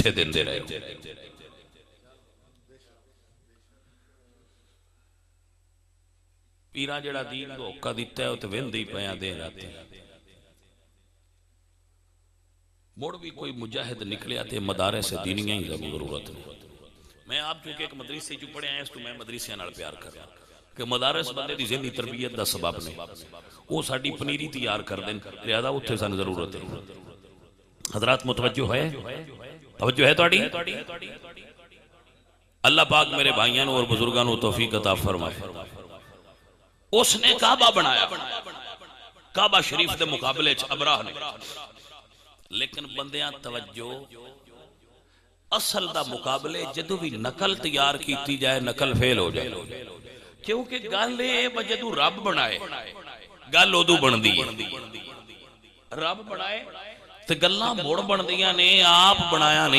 किथे देंदे रहे हो। पीरा जड़ा दीन धोखा दिता है तो वेंदे ही पया दे राते मुड़ भी कोई मुजाहिद निकलिया तो मदारे से दीनिया ही जरूरत नहीं। मैं आप चूंकि एक मदरसे चू पढ़िया इस तो मैं मदरसिया नाल प्यार कर कि मदारस बंदे दी ज़हनी तरबियत दा सबब ने वो साडी पनीरी तैयार कर देन लिहाजा उत्थे सानू जरूरत है। हजरात मुतवज्जो है तवज्जो है तुहाडी। अल्लाह पाक मेरे भाइयों और बुजुर्गों को तौफीक अता फरमाए। उसने काबा बनाया काबा शरीफ के मुकाबले अबराह ने लेकिन बंदियां तवज्जो असल दा मुकाबले जदों भी नकल तैयार की जाए नकल फेल हो जाए क्योंकि गल जदों रब बनाए गल उदों बनदी है। रब बनाए तो गल्लां मुड़ बनदियां ने आप बनाया नहीं।